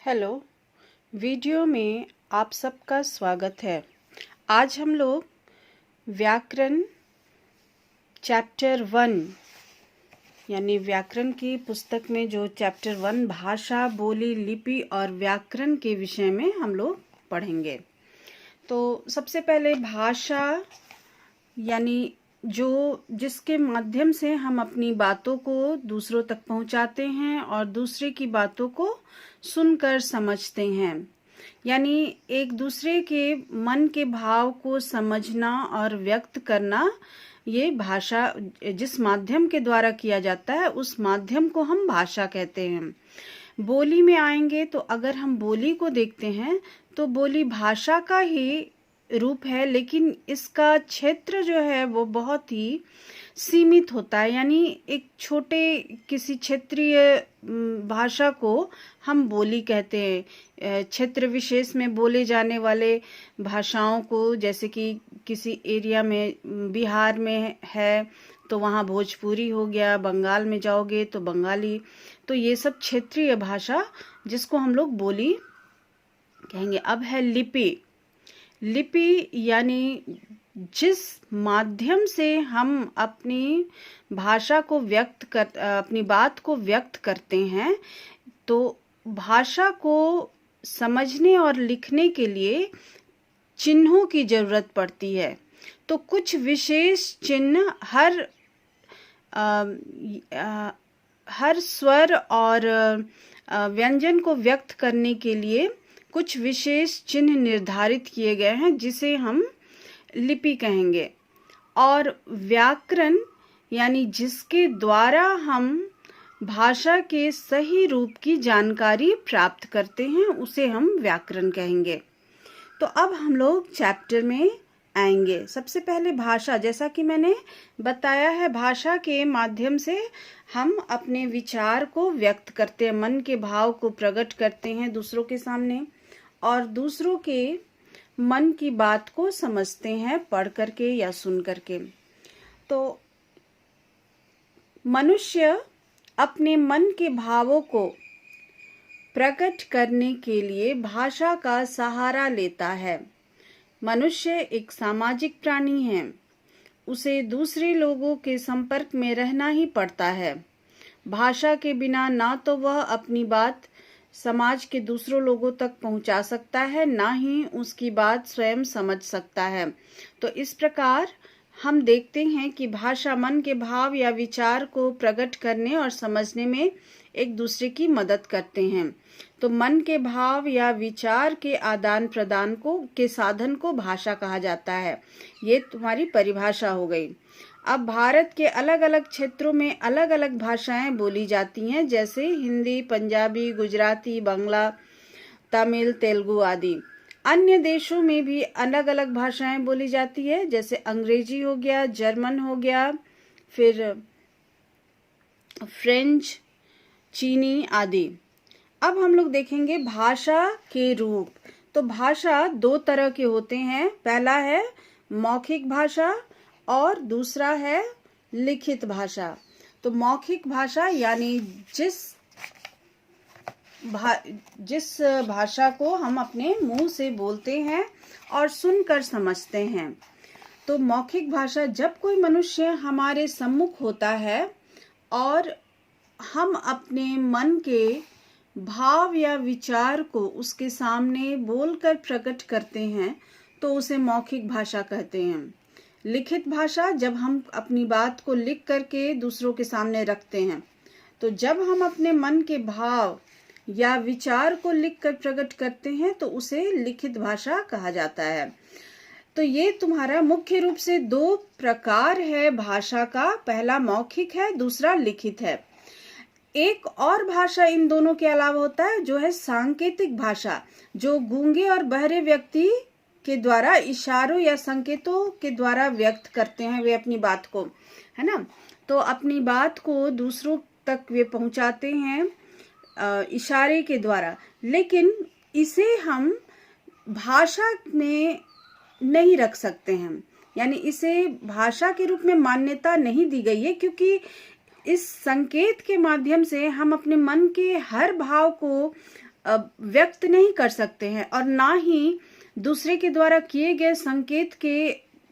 Hello. Video में आप सबका स्वागत है। आज हम लोग व्याकरण चैप्टर 1 यानी व्याकरण की पुस्तक में जो चैप्टर 1 भाषा, बोली, लिपि और व्याकरण के विषय में हम लोग पढ़ेंगे। तो सबसे पहले भाषा यानी जिसके माध्यम से हम अपनी बातों को दूसरों तक पहुंचाते हैं और दूसरे की बातों को सुनकर समझते हैं, यानी एक दूसरे के मन के भाव को समझना और व्यक्त करना। ये भाषा जिस माध्यम के द्वारा किया जाता है उस माध्यम को हम भाषा कहते हैं। बोली में आएंगे तो अगर हम बोली को देखते हैं तो बोली भाषा का ही रूप है, लेकिन इसका क्षेत्र जो है वो बहुत ही सीमित होता है। यानी एक छोटे किसी क्षेत्रीय भाषा को हम बोली कहते हैं। क्षेत्र विशेष में बोले जाने वाले भाषाओं को, जैसे कि किसी एरिया में बिहार में है तो वहाँ भोजपुरी हो गया, बंगाल में जाओगे तो बंगाली। तो ये सब क्षेत्रीय भाषा जिसको हम लोग बोली कहेंगे। अब है लिपि। लिपि यानी जिस माध्यम से हम अपनी भाषा को अपनी बात को व्यक्त करते हैं। तो भाषा को समझने और लिखने के लिए चिन्हों की जरूरत पड़ती है। तो कुछ विशेष चिन्ह हर स्वर और व्यंजन को व्यक्त करने के लिए कुछ विशेष चिन्ह निर्धारित किए गए हैं, जिसे हम लिपि कहेंगे। और व्याकरण यानी जिसके द्वारा हम भाषा के सही रूप की जानकारी प्राप्त करते हैं उसे हम व्याकरण कहेंगे। तो अब हम लोग चैप्टर में आएंगे। सबसे पहले भाषा, जैसा कि मैंने बताया है, भाषा के माध्यम से हम अपने विचार को व्यक्त करते हैं, मन के भाव को प्रकट करते हैं दूसरों के सामने और दूसरों के मन की बात को समझते हैं पढ़ करके या सुन करके। तो मनुष्य अपने मन के भावों को प्रकट करने के लिए भाषा का सहारा लेता है। मनुष्य एक सामाजिक प्राणी है, उसे दूसरे लोगों के संपर्क में रहना ही पड़ता है। भाषा के बिना ना तो वह अपनी बात समाज के दूसरों लोगों तक पहुंचा सकता है, ना ही उसकी बात स्वयं समझ सकता है। तो इस प्रकार हम देखते हैं कि भाषा मन के भाव या विचार को प्रकट करने और समझने में एक दूसरे की मदद करते हैं। तो मन के भाव या विचार के आदान प्रदान के साधन को भाषा कहा जाता है। ये तुम्हारी परिभाषा हो गई। अब भारत के अलग अलग क्षेत्रों में अलग अलग भाषाएं बोली जाती हैं, जैसे हिंदी, पंजाबी, गुजराती, बांग्ला, तमिल, तेलुगु आदि। अन्य देशों में भी अलग अलग भाषाएं बोली जाती है, जैसे अंग्रेजी हो गया, जर्मन हो गया, फिर फ्रेंच, चीनी आदि। अब हम लोग देखेंगे भाषा के रूप। तो भाषा दो तरह के होते हैं। पहला है मौखिक भाषा और दूसरा है लिखित भाषा। तो मौखिक भाषा यानी जिस भाषा को हम अपने मुंह से बोलते हैं और सुनकर समझते हैं। तो मौखिक भाषा, जब कोई मनुष्य हमारे सम्मुख होता है और हम अपने मन के भाव या विचार को उसके सामने बोलकर प्रकट करते हैं तो उसे मौखिक भाषा कहते हैं। लिखित भाषा, जब हम अपनी बात को लिख करके दूसरों के सामने रखते हैं। तो जब हम अपने मन के भाव या विचार को लिखकर प्रकट करते हैं तो उसे लिखित भाषा कहा जाता है। तो ये तुम्हारा मुख्य रूप से दो प्रकार है भाषा का। पहला मौखिक है, दूसरा लिखित है। एक और भाषा इन दोनों के अलावा होता है जो है सांकेतिक भाषा, जो गूंगे और बहरे व्यक्ति के द्वारा इशारों या संकेतों के द्वारा व्यक्त करते हैं वे अपनी बात को, है ना। तो अपनी बात को दूसरों तक वे पहुंचाते हैं इशारे के द्वारा, लेकिन इसे हम भाषा में नहीं रख सकते हैं। यानी इसे भाषा के रूप में मान्यता नहीं दी गई है, क्योंकि इस संकेत के माध्यम से हम अपने मन के हर भाव को व्यक्त नहीं कर सकते हैं और ना ही दूसरे के द्वारा किए गए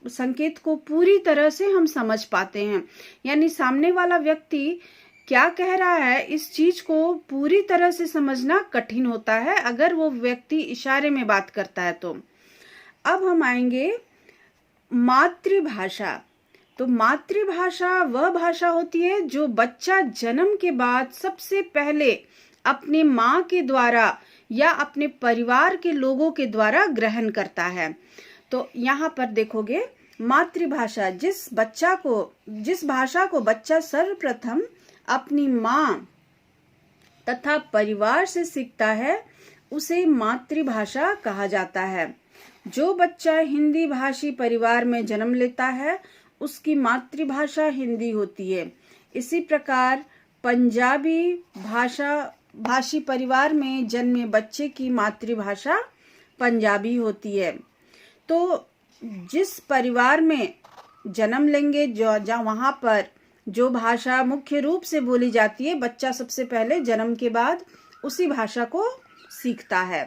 संकेत को पूरी तरह से हम समझ पाते हैं। यानी सामने वाला व्यक्ति क्या कह रहा है इस चीज को पूरी तरह से समझना कठिन होता है अगर वो व्यक्ति इशारे में बात करता है तो। अब हम आएंगे मातृभाषा। तो मातृभाषा वह भाषा होती है जो बच्चा जन्म के बाद सबसे पहले अपने माँ के द्वारा या अपने परिवार के लोगों के द्वारा ग्रहण करता है। तो यहाँ पर देखोगे मातृभाषा जिस भाषा को बच्चा सर्वप्रथम अपनी माँ तथा परिवार से सीखता है उसे मातृभाषा कहा जाता है। जो बच्चा हिंदी भाषी परिवार में जन्म लेता है उसकी मातृभाषा हिंदी होती है। इसी प्रकार पंजाबी भाषी परिवार में जन्मे बच्चे की मातृभाषा पंजाबी होती है। तो जिस परिवार में जन्म लेंगे जहाँ वहाँ पर जो भाषा मुख्य रूप से बोली जाती है बच्चा सबसे पहले जन्म के बाद उसी भाषा को सीखता है।